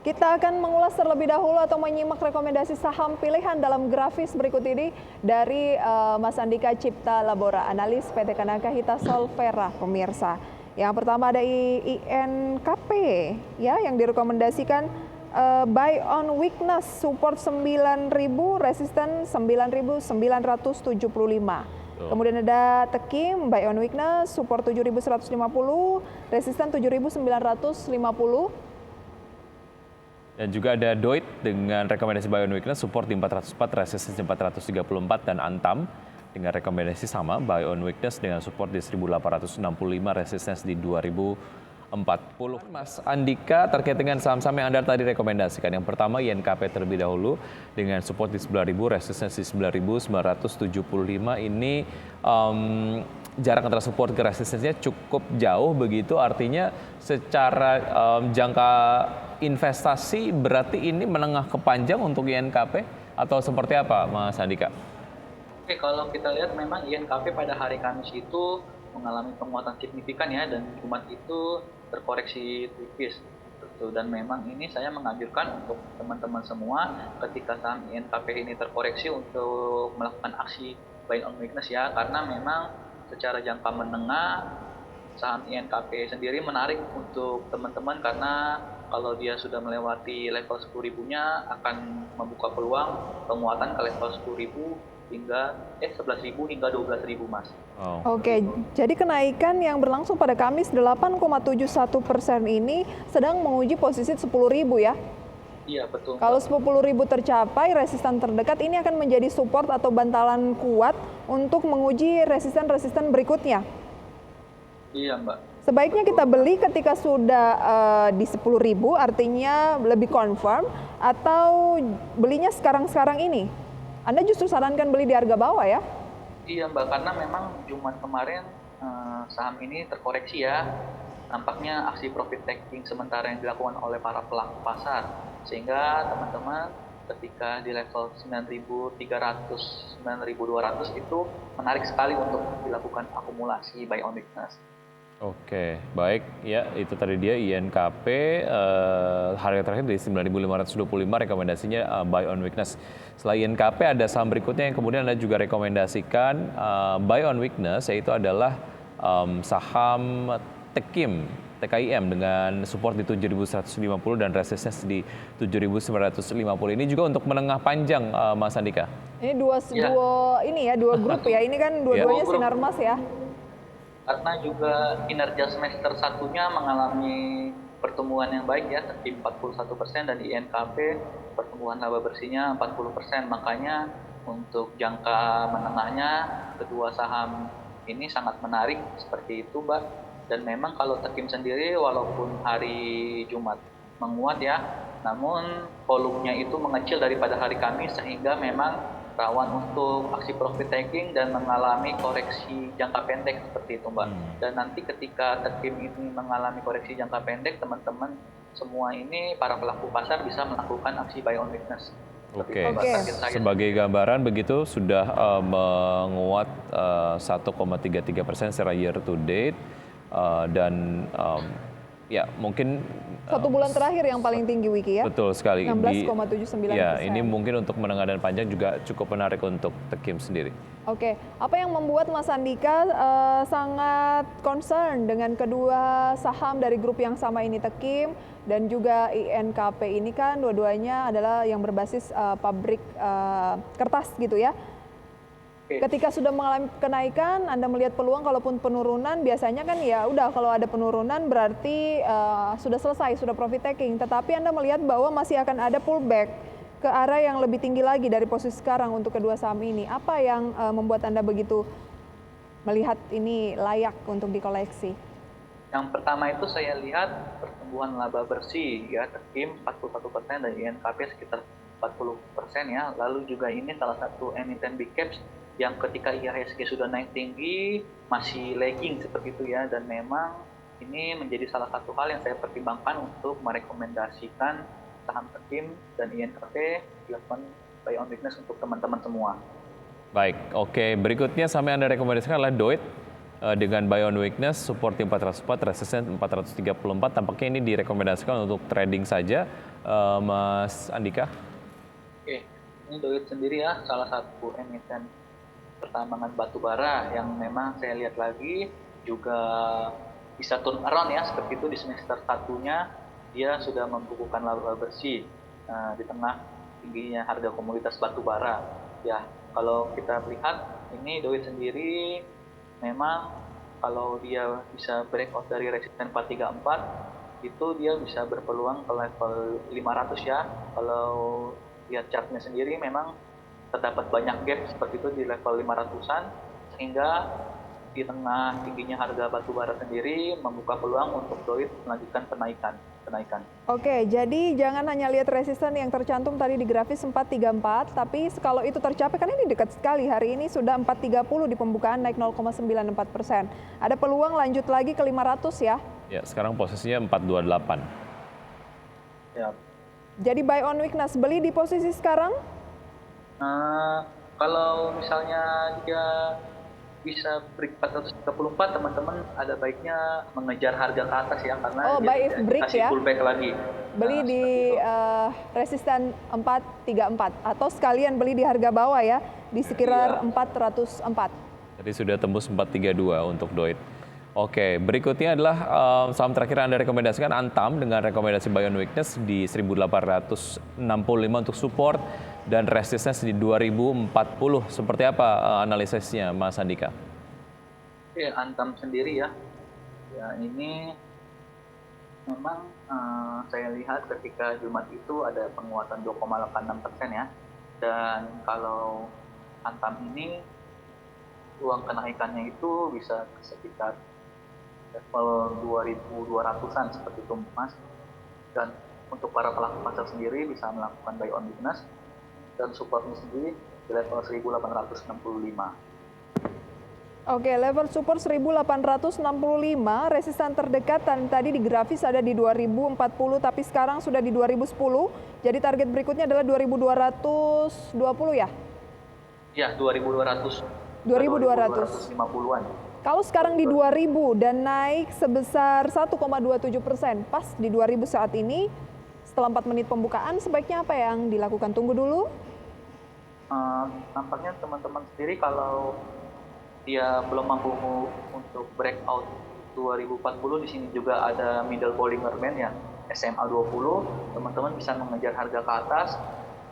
Kita akan mengulas terlebih dahulu atau menyimak rekomendasi saham pilihan dalam grafis berikut ini dari Mas Andika Cipta Labora, analis PT Kanaka Hita Solvera, pemirsa. Yang pertama ada INKP ya, yang direkomendasikan buy on weakness, support 9.000, resisten 9.975. Kemudian ada Tekim, buy on weakness, support 7.150, resisten 7.950. Dan juga ada Doit dengan rekomendasi buy on weakness, support di 404, resistance 434, dan Antam dengan rekomendasi sama, buy on weakness dengan support di 1865, resistance di 2040. Mas Andika, terkait dengan saham-saham yang Anda tadi rekomendasikan, yang pertama INKP terlebih dahulu dengan support di 9.000, resistance di 9.975, ini jarak antara support ke resistensinya cukup jauh begitu, artinya secara jangka investasi berarti ini menengah ke panjang untuk INKP atau seperti apa Mas Andika? Oke, kalau kita lihat memang INKP pada hari Kamis itu mengalami penguatan signifikan ya, dan Jumat itu terkoreksi tipis. Dan memang ini saya menganjurkan untuk teman-teman semua ketika saham INKP ini terkoreksi untuk melakukan aksi buy on weakness ya, karena memang secara jangka menengah saham INKP sendiri menarik untuk teman-teman, karena kalau dia sudah melewati level 10.000-nya akan membuka peluang penguatan ke level 10.000 hingga 11.000 hingga 12.000, Mas. Oke, jadi kenaikan yang berlangsung pada Kamis 8,71% ini sedang menguji posisi 10.000 ya? Iya, betul. Kalau 10.000 tercapai, resisten terdekat ini akan menjadi support atau bantalan kuat untuk menguji resisten-resisten berikutnya. Iya, Mbak. Sebaiknya kita beli ketika sudah di 10.000, artinya lebih confirm, atau belinya sekarang-sekarang ini? Anda justru sarankan beli di harga bawah ya? Iya, Mbak, karena memang Jumat kemarin saham ini terkoreksi ya. Nampaknya aksi profit taking sementara yang dilakukan oleh para pelaku pasar, sehingga teman-teman ketika di level 9.300, 9.200 itu menarik sekali untuk dilakukan akumulasi buy on weakness. Oke, baik ya, itu tadi dia INKP, harga terakhir di 9.525, rekomendasinya buy on weakness. Selain INKP ada saham berikutnya yang kemudian Anda juga rekomendasikan buy on weakness, yaitu adalah saham Tekim, TKIM dengan support di 7.150 dan resistance di 7.950. Ini juga untuk menengah panjang, Mas Andika. Ini dua grup ya, ini kan dua-duanya Sinarmas ya. Karena juga kinerja semester satunya mengalami pertumbuhan yang baik ya, 41%, dan di INKP pertumbuhan laba bersihnya 40%. Makanya untuk jangka menengahnya kedua saham ini sangat menarik seperti itu, Mbak. Dan memang kalau Tekim sendiri walaupun hari Jumat menguat ya, namun volumenya itu mengecil daripada hari Kamis, sehingga memang rawan untuk aksi profit taking dan mengalami koreksi jangka pendek seperti itu, Mbak. Dan nanti ketika Tekim ini mengalami koreksi jangka pendek, teman-teman semua ini para pelaku pasar bisa melakukan aksi buy on weakness. Oke. Sebagai gambaran begitu sudah menguat 1,33% secara year to date, dan ya mungkin satu bulan terakhir yang paling tinggi Wiki ya. Betul sekali. 16,79%. Ya, ini mungkin untuk menengah dan panjang juga cukup menarik untuk Tekim sendiri. Oke, apa yang membuat Mas Andika sangat concern dengan kedua saham dari grup yang sama ini, Tekim dan juga INKP ini kan dua-duanya adalah yang berbasis pabrik kertas gitu ya. Ketika sudah mengalami kenaikan, Anda melihat peluang, kalaupun penurunan biasanya kan ya udah, kalau ada penurunan berarti sudah selesai, sudah profit taking. Tetapi Anda melihat bahwa masih akan ada pullback ke arah yang lebih tinggi lagi dari posisi sekarang untuk kedua saham ini. Apa yang membuat Anda begitu melihat ini layak untuk dikoleksi? Yang pertama itu saya lihat pertumbuhan laba bersih ya, Tekim 41% dan INKP sekitar 40% ya. Lalu juga ini salah satu emiten big caps yang ketika IHSG sudah naik tinggi masih lagging seperti itu ya, dan memang ini menjadi salah satu hal yang saya pertimbangkan untuk merekomendasikan saham Tekim dan INKP dilakukan buy on weakness untuk teman-teman semua. Baik, oke. Berikutnya saham yang Anda rekomendasikan adalah Doit dengan buy on weakness, support di 404, resistance 434. Tampaknya ini direkomendasikan untuk trading saja, Mas Andika. Oke, ini Doit sendiri ya salah satu emiten pertambangan batu bara yang memang saya lihat lagi juga bisa turn around ya, seperti itu di semester satunya dia sudah membukukan laba bersih di tengah tingginya harga komoditas batu bara. Ya, kalau kita lihat ini Doit sendiri memang kalau dia bisa breakout dari resisten 434 itu dia bisa berpeluang ke level 500 ya. Kalau lihat chartnya sendiri memang terdapat banyak gap seperti itu di level 500-an sehingga di tengah tingginya harga batu bara sendiri membuka peluang untuk Doit melanjutkan kenaikan. Oke, jadi jangan hanya lihat resisten yang tercantum tadi di grafis 434, tapi kalau itu tercapai, kan ini dekat sekali, hari ini sudah 430 di pembukaan naik 0,94%. Ada peluang lanjut lagi ke 500 ya? Ya, sekarang posisinya 428. Ya. Jadi buy on weakness, beli di posisi sekarang? Kalau misalnya dia bisa break 434, teman-teman ada baiknya mengejar harga ke atas ya, karena buy if break kasih ya? pullback lagi. Beli di resisten 434 atau sekalian beli di harga bawah ya, di sekitar 404. Jadi sudah tembus 432 untuk Doit. Oke, berikutnya adalah saham terakhir yang Anda rekomendasikan, Antam, dengan rekomendasi buy on weakness di 1865 untuk support dan resistance di 2040. Seperti apa analisisnya, Mas Andika? Oke, Antam sendiri ya ini memang saya lihat ketika Jumat itu ada penguatan 2,86% ya, dan kalau Antam ini ruang kenaikannya itu bisa sekitar level 2200-an seperti itu Mas, dan untuk para pelaku pasar sendiri bisa melakukan buy on weakness dan supportnya sendiri di level 1865. Oke, level support 1865, resisten terdekat tadi di grafis ada di 2040, tapi sekarang sudah di 2010. Jadi target berikutnya adalah 2220 ya? Ya, 2200. 2250-an. Kalau sekarang di 2000 dan naik sebesar 1,27%, pas di 2000 saat ini, setelah 4 menit pembukaan, sebaiknya apa yang dilakukan? Tunggu dulu? Nampaknya teman-teman sendiri kalau dia belum mampu untuk breakout 2040, di sini juga ada middle Bollinger Band ya, SMA 20, teman-teman bisa mengejar harga ke atas.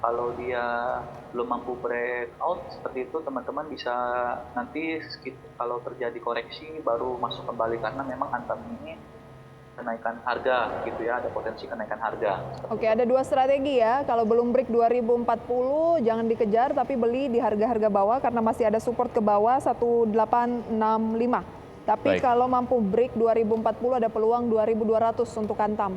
Kalau dia belum mampu breakout seperti itu, teman-teman bisa nanti kalau terjadi koreksi baru masuk kembali, karena memang Antam ini kenaikan harga gitu ya, ada potensi kenaikan harga. Oke, ada dua strategi ya. Kalau belum break 2040 jangan dikejar, tapi beli di harga-harga bawah karena masih ada support ke bawah 1865. Tapi kalau mampu break 2040 ada peluang 2200 untuk Antam.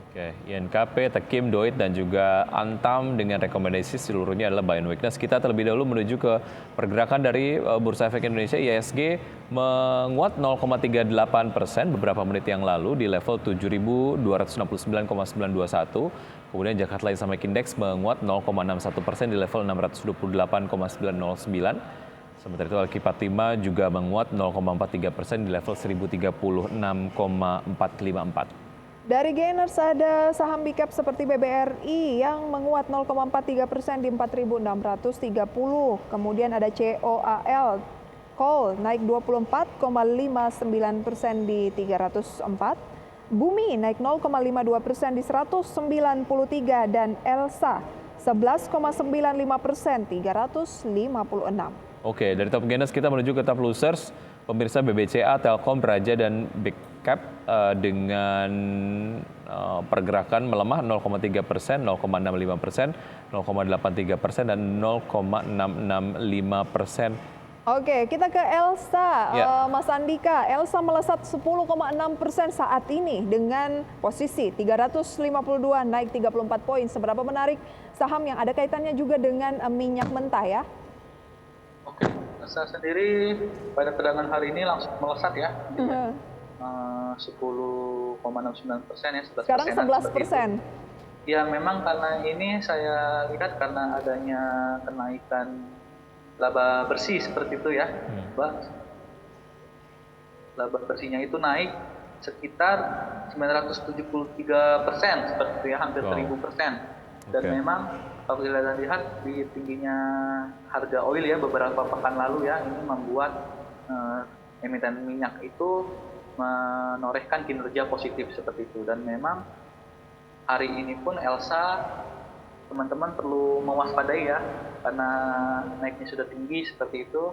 Oke, INKP, Tekim, Doit, dan juga Antam dengan rekomendasi seluruhnya adalah buy on weakness. Kita terlebih dahulu menuju ke pergerakan dari Bursa Efek Indonesia. IHSG menguat 0,38% beberapa menit yang lalu di level 7.269,921. Kemudian Jakarta Light Index menguat 0,61% di level 628,909. Sementara itu Alkipat 5 juga menguat 0,43% di level 1036,454. Dari gainers ada saham big cap seperti BBRI yang menguat 0,43% di 4.630. Kemudian ada COAL, Coal naik 24,59% di 304. Bumi naik 0,52% di 193 dan Elsa 11,95% 356. Oke, dari top gainers kita menuju ke top losers. Pemirsa, BBCA, Telkom, Praja, dan Big Cap dengan pergerakan melemah 0,3%, 0,65%, 0,83%, dan 0,665%. Oke, kita ke Elsa, Mas Andika. Elsa melesat 10,6% saat ini dengan posisi 352, naik 34 poin. Seberapa menarik saham yang ada kaitannya juga dengan minyak mentah ya? Oke, Elsa sendiri pada perdagangan hari ini langsung melesat ya. 10,69% ya, 11%. Sekarang 11%. Ya, memang karena ini saya lihat karena adanya kenaikan laba bersih seperti itu ya, Mbak. laba bersihnya itu naik sekitar 973%, seperti itu ya, hampir Wow. 1000%. Dan Oke. memang kalau kita lihat di tingginya harga oil ya beberapa pekan lalu ya, ini membuat emiten minyak itu menorehkan kinerja positif seperti itu. Dan memang hari ini pun Elsa, teman-teman perlu mewaspadai ya, karena naiknya sudah tinggi seperti itu,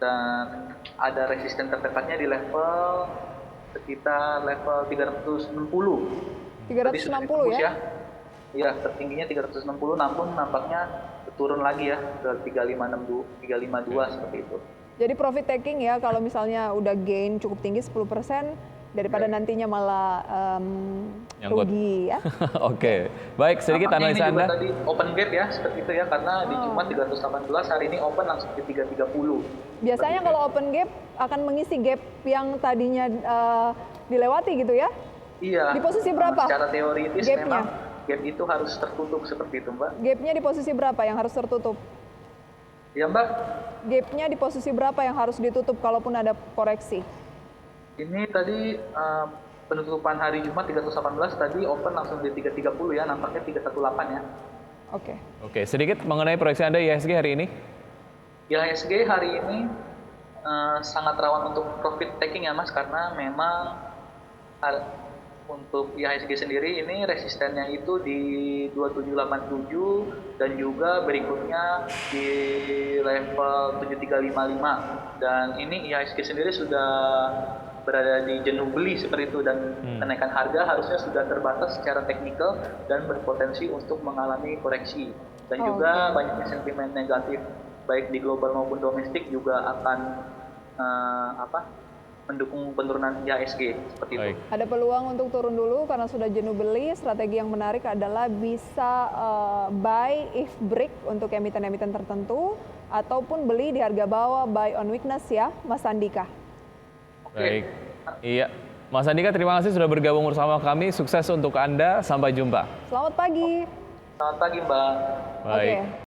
dan ada resisten terdekatnya di level sekitar level 360. Tadi sudah 360 ditembus ya? Iya, tertingginya 360, namun nampaknya turun lagi ya ke 352 seperti itu. Jadi profit taking ya kalau misalnya udah gain cukup tinggi 10% daripada nantinya malah Nyangkut. rugi ya. Oke, baik sedikit Nampaknya ini analisa juga Anda. tadi open gap ya, seperti itu ya, karena di Jumat 318, hari ini open langsung di 330. Biasanya kalau open gap akan mengisi gap yang tadinya dilewati gitu ya. Iya. Di posisi berapa Secara teoritis gapnya? memang gap itu harus tertutup seperti itu, Mbak. Gapnya di posisi berapa yang harus tertutup? Ya, Mbak. Gapnya di posisi berapa yang harus ditutup kalaupun ada koreksi? Ini tadi penutupan hari Jumat 318, tadi open langsung di 330 ya, nampaknya 318 ya. Oke. Oke, sedikit mengenai proyeksi Anda IHSG hari ini. IHSG hari ini sangat rawan untuk profit taking ya Mas, karena memang untuk IHSG sendiri ini resistennya itu di 2787 dan juga berikutnya di level 7355, dan ini IHSG sendiri sudah berada di jenuh beli seperti itu, dan kenaikan harga harusnya sudah terbatas secara teknikal dan berpotensi untuk mengalami koreksi, dan juga banyaknya sentimen negatif baik di global maupun domestik juga akan mendukung penurunan IHSG seperti Baik. itu. Ada peluang untuk turun dulu karena sudah jenuh beli. Strategi yang menarik adalah bisa buy if break untuk emiten-emiten tertentu ataupun beli di harga bawah, buy on weakness ya, Mas Andika. Baik. Iya. Mas Andika, terima kasih sudah bergabung bersama kami. Sukses untuk Anda. Sampai jumpa. Selamat pagi. Selamat pagi Mbak. Baik. Oke.